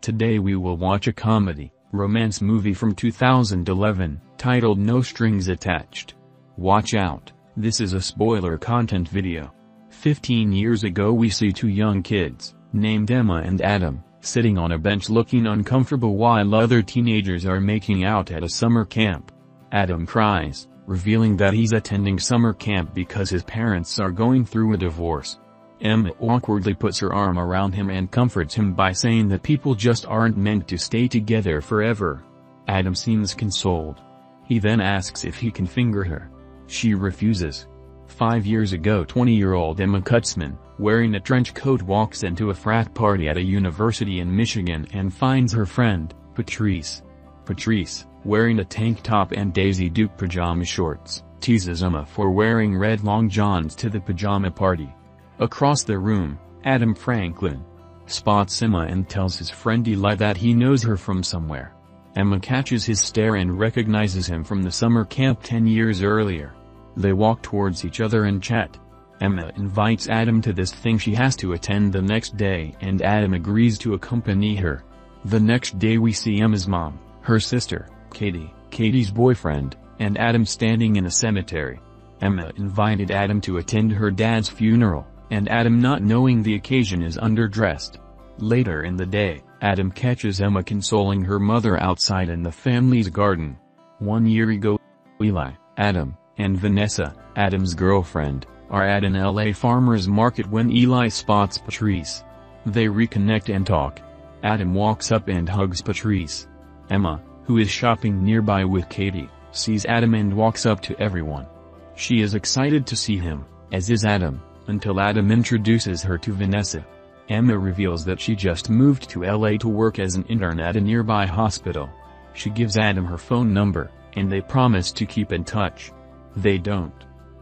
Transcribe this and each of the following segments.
Today we will watch a comedy, romance movie from 2011, titled No Strings Attached. Watch out, this is a spoiler content video. 15 years ago we see two young kids, named Emma and Adam, sitting on a bench looking uncomfortable while other teenagers are making out at a summer camp. Adam cries, revealing that he's attending summer camp because his parents are going through a divorce. Emma awkwardly puts her arm around him and comforts him by saying that people just aren't meant to stay together forever. Adam seems consoled. He then asks if he can finger her. She refuses. 5 years ago 20-year-old Emma Kutzman, wearing a trench coat, walks into a frat party at a university in Michigan and finds her friend, Patrice. Patrice, wearing a tank top and Daisy Duke pajama shorts, teases Emma for wearing red long johns to the pajama party. Across the room, Adam Franklin spots Emma and tells his friend Eli that he knows her from somewhere. Emma catches his stare and recognizes him from the summer camp 10 years earlier. They walk towards each other and chat. Emma invites Adam to this thing she has to attend the next day and Adam agrees to accompany her. The next day we see Emma's mom, her sister, Katie, Katie's boyfriend, and Adam standing in a cemetery. Emma invited Adam to attend her dad's funeral, and Adam, not knowing the occasion, is underdressed. Later in the day, Adam catches Emma consoling her mother outside in the family's garden. 1 year ago, Eli, Adam, and Vanessa, Adam's girlfriend, are at an LA farmer's market when Eli spots Patrice. They reconnect and talk. Adam walks up and hugs Patrice. Emma, who is shopping nearby with Katie, sees Adam and walks up to everyone. She is excited to see him, as is Adam, until Adam introduces her to Vanessa. Emma reveals that she just moved to LA to work as an intern at a nearby hospital. She gives Adam her phone number, and they promise to keep in touch. They don't.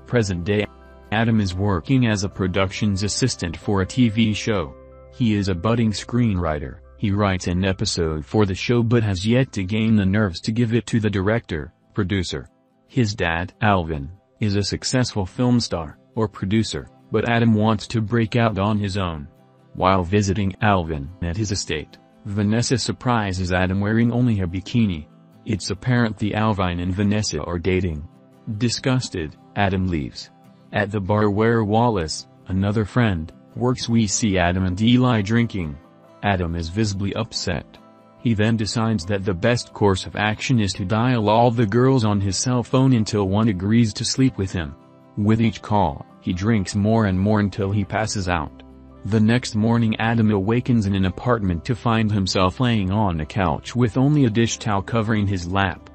Present day, Adam is working as a productions assistant for a TV show. He is a budding screenwriter. He writes an episode for the show but has yet to gain the nerves to give it to the director, producer. His dad, Alvin, is a successful film star, or producer, but Adam wants to break out on his own. While visiting Alvin at his estate, Vanessa surprises Adam wearing only a bikini. It's apparent the Alvin and Vanessa are dating. Disgusted, Adam leaves. At the bar where Wallace, another friend, works, we see Adam and Eli drinking. Adam is visibly upset. He then decides that the best course of action is to dial all the girls on his cell phone until one agrees to sleep with him. With each call, he drinks more and more until he passes out. The next morning Adam awakens in an apartment to find himself laying on a couch with only a dish towel covering his lap.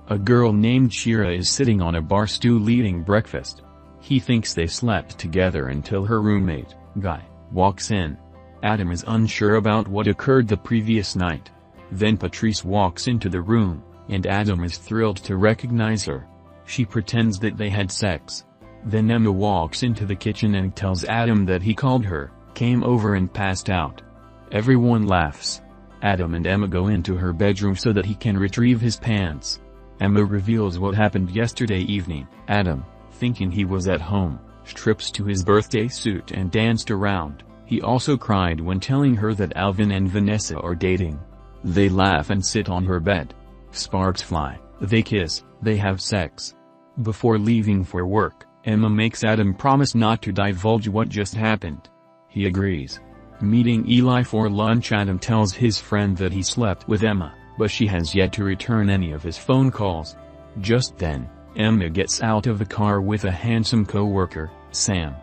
A girl named Shira is sitting on a bar stool eating breakfast. He thinks they slept together until her roommate, Guy, walks in. Adam is unsure about what occurred the previous night. Then Patrice walks into the room, and Adam is thrilled to recognize her. She pretends that they had sex. Then Emma walks into the kitchen and tells Adam that he called her, came over and passed out. Everyone laughs. Adam and Emma go into her bedroom so that he can retrieve his pants. Emma reveals what happened yesterday evening. Adam, thinking he was at home, strips to his birthday suit and danced around. He also cried when telling her that Alvin and Vanessa are dating. They laugh and sit on her bed. Sparks fly, they kiss, they have sex. Before leaving for work, Emma makes Adam promise not to divulge what just happened. He agrees. Meeting Eli for lunch, Adam tells his friend that he slept with Emma, but she has yet to return any of his phone calls. Just then, Emma gets out of the car with a handsome co-worker, Sam.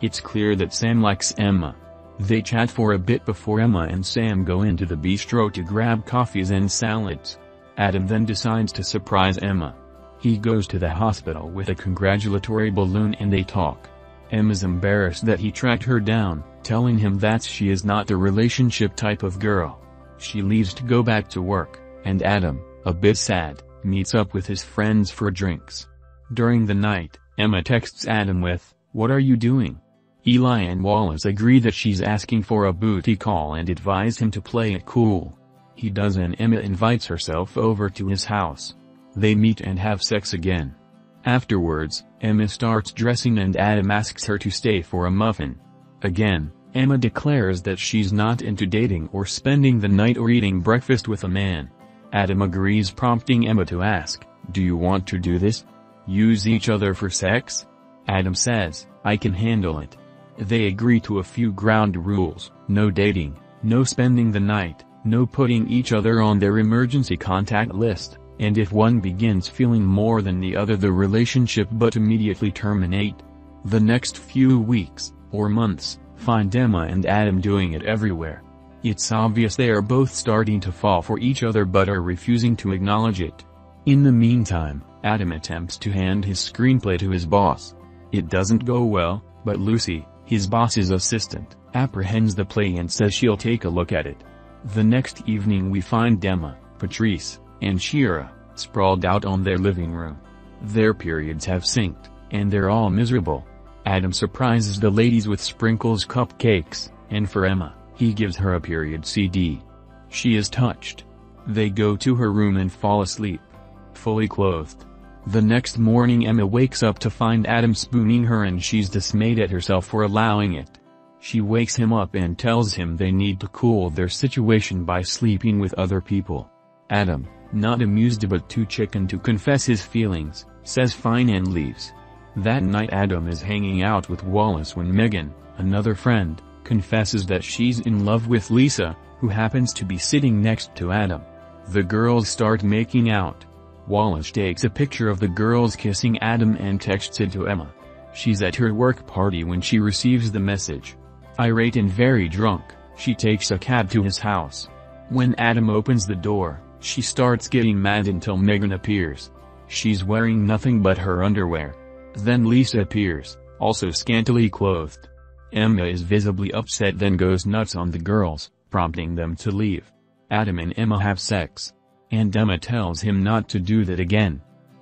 It's clear that Sam likes Emma. They chat for a bit before Emma and Sam go into the bistro to grab coffees and salads. Adam then decides to surprise Emma. He goes to the hospital with a congratulatory balloon and they talk. Emma's embarrassed that he tracked her down, telling him that she is not the relationship type of girl. She leaves to go back to work, and Adam, a bit sad, meets up with his friends for drinks. During the night, Emma texts Adam with, "What are you doing?" Eli and Wallace agree that she's asking for a booty call and advise him to play it cool. He does, and Emma invites herself over to his house. They meet and have sex again. Afterwards, Emma starts dressing and Adam asks her to stay for a muffin. Again, Emma declares that she's not into dating or spending the night or eating breakfast with a man. Adam agrees, prompting Emma to ask, "Do you want to do this? Use each other for sex?" Adam says, "I can handle it." They agree to a few ground rules: no dating, no spending the night, no putting each other on their emergency contact list, and if one begins feeling more than the other, the relationship but immediately terminate. The next few weeks, or months, find Emma and Adam doing it everywhere. It's obvious they are both starting to fall for each other but are refusing to acknowledge it. In the meantime, Adam attempts to hand his screenplay to his boss. It doesn't go well, but Lucy, his boss's assistant, apprehends the play and says she'll take a look at it. The next evening we find Emma, Patrice, and Shira, sprawled out on their living room. Their periods have synced, and they're all miserable. Adam surprises the ladies with sprinkles cupcakes, and for Emma, he gives her a period CD. She is touched. They go to her room and fall asleep, fully clothed. The next morning Emma wakes up to find Adam spooning her and she's dismayed at herself for allowing it. She wakes him up and tells him they need to cool their situation by sleeping with other people. Adam, not amused but too chicken to confess his feelings, says fine and leaves. That night Adam is hanging out with Wallace when Megan, another friend, confesses that she's in love with Lisa, who happens to be sitting next to Adam. The girls start making out. Wallace takes a picture of the girls kissing Adam and texts it to Emma. She's at her work party when she receives the message. Irate and very drunk, she takes a cab to his house. When Adam opens the door, she starts getting mad until Megan appears. She's wearing nothing but her underwear. Then Lisa appears, also scantily clothed. Emma is visibly upset, then goes nuts on the girls, prompting them to leave. Adam and Emma have sex, and Emma tells him not to do that again.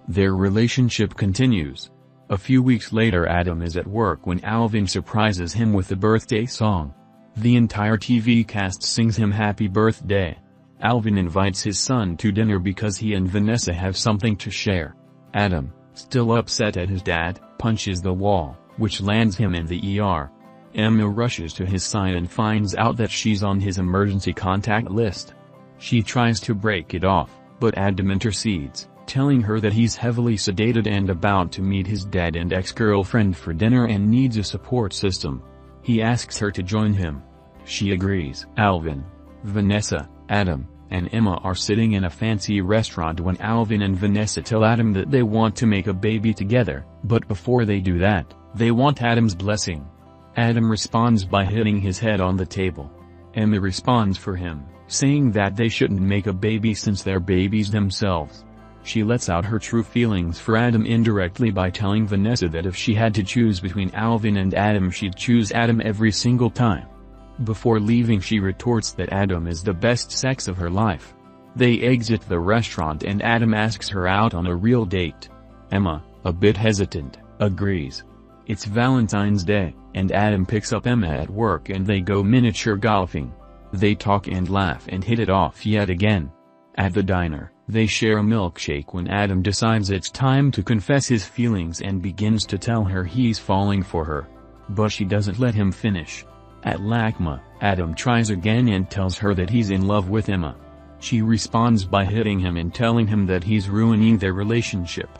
Their relationship continues. A few weeks later Adam is at work when Alvin surprises him with a birthday song. The entire TV cast sings him happy birthday. Alvin invites his son to dinner because he and Vanessa have something to share. Adam, still upset at his dad, punches the wall, which lands him in the ER. Emma rushes to his side and finds out that she's on his emergency contact list. She tries to break it off, but Adam intercedes, telling her that he's heavily sedated and about to meet his dad and ex-girlfriend for dinner and needs a support system. He asks her to join him. She agrees. Alvin, Vanessa, Adam, and Emma are sitting in a fancy restaurant when Alvin and Vanessa tell Adam that they want to make a baby together, but before they do that, they want Adam's blessing. Adam responds by hitting his head on the table. Emma responds for him, saying that they shouldn't make a baby since they're babies themselves. She lets out her true feelings for Adam indirectly by telling Vanessa that if she had to choose between Alvin and Adam she'd choose Adam every single time. Before leaving she retorts that Adam is the best sex of her life. They exit the restaurant and Adam asks her out on a real date. Emma, a bit hesitant, agrees. It's Valentine's Day, and Adam picks up Emma at work and they go miniature golfing. They talk and laugh and hit it off yet again. At the diner, they share a milkshake when Adam decides it's time to confess his feelings and begins to tell her he's falling for her. But she doesn't let him finish. At LACMA, Adam tries again and tells her that he's in love with Emma. She responds by hitting him and telling him that he's ruining their relationship.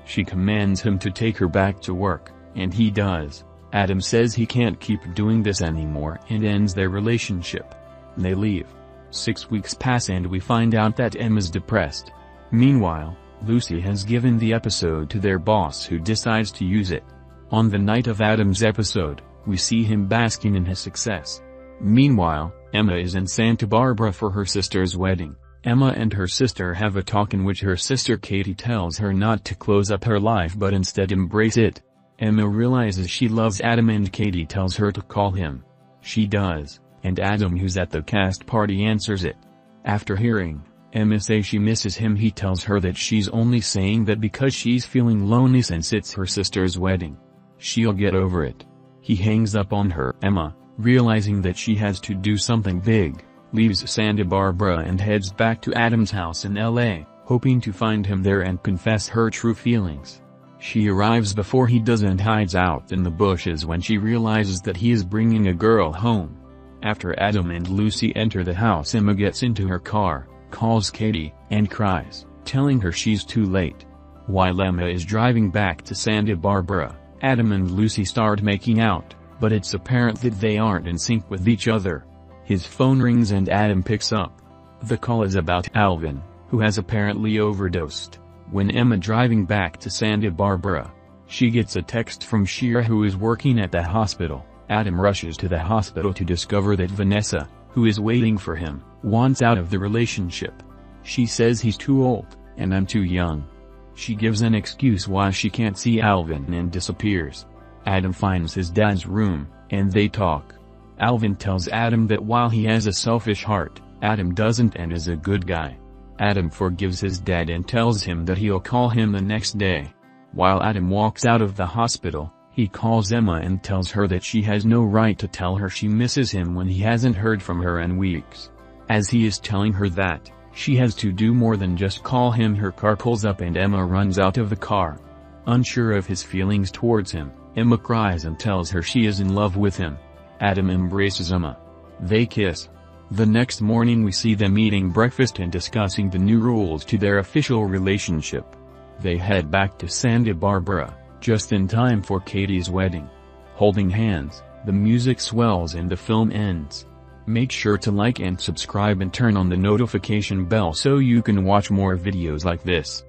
She commands him to take her back to work, and he does. Adam says he can't keep doing this anymore and ends their relationship. They leave. 6 weeks pass and we find out that Emma's depressed. Meanwhile, Lucy has given the episode to their boss who decides to use it. On the night of Adam's episode, we see him basking in his success. Meanwhile, Emma is in Santa Barbara for her sister's wedding. Emma and her sister have a talk in which her sister Katie tells her not to close up her life but instead embrace it. Emma realizes she loves Adam and Katie tells her to call him. She does, and Adam, who's at the cast party, answers it. After hearing Emma say she misses him, he tells her that she's only saying that because she's feeling lonely since it's her sister's wedding. She'll get over it. He hangs up on her. Emma, realizing that she has to do something big, leaves Santa Barbara and heads back to Adam's house in LA, hoping to find him there and confess her true feelings. She arrives before he does and hides out in the bushes when she realizes that he is bringing a girl home. After Adam and Lucy enter the house, Emma gets into her car, calls Katie, and cries, telling her she's too late. While Emma is driving back to Santa Barbara, Adam and Lucy start making out, but it's apparent that they aren't in sync with each other. His phone rings and Adam picks up. The call is about Alvin, who has apparently overdosed. When Emma driving back to Santa Barbara, she gets a text from Shira, who is working at the hospital. Adam rushes to the hospital to discover that Vanessa, who is waiting for him, wants out of the relationship. She says he's too old, and I'm too young. She gives an excuse why she can't see Alvin and disappears. Adam finds his dad's room, and they talk. Alvin tells Adam that while he has a selfish heart, Adam doesn't and is a good guy. Adam forgives his dad and tells him that he'll call him the next day. While Adam walks out of the hospital, he calls Emma and tells her that she has no right to tell her she misses him when he hasn't heard from her in weeks. As he is telling her that, she has to do more than just call him. Her car pulls up and Emma runs out of the car. Unsure of his feelings towards him, Emma cries and tells her she is in love with him. Adam embraces Emma. They kiss. The next morning we see them eating breakfast and discussing the new rules to their official relationship. They head back to Santa Barbara, just in time for Katie's wedding. Holding hands, the music swells and the film ends. Make sure to like and subscribe and turn on the notification bell so you can watch more videos like this.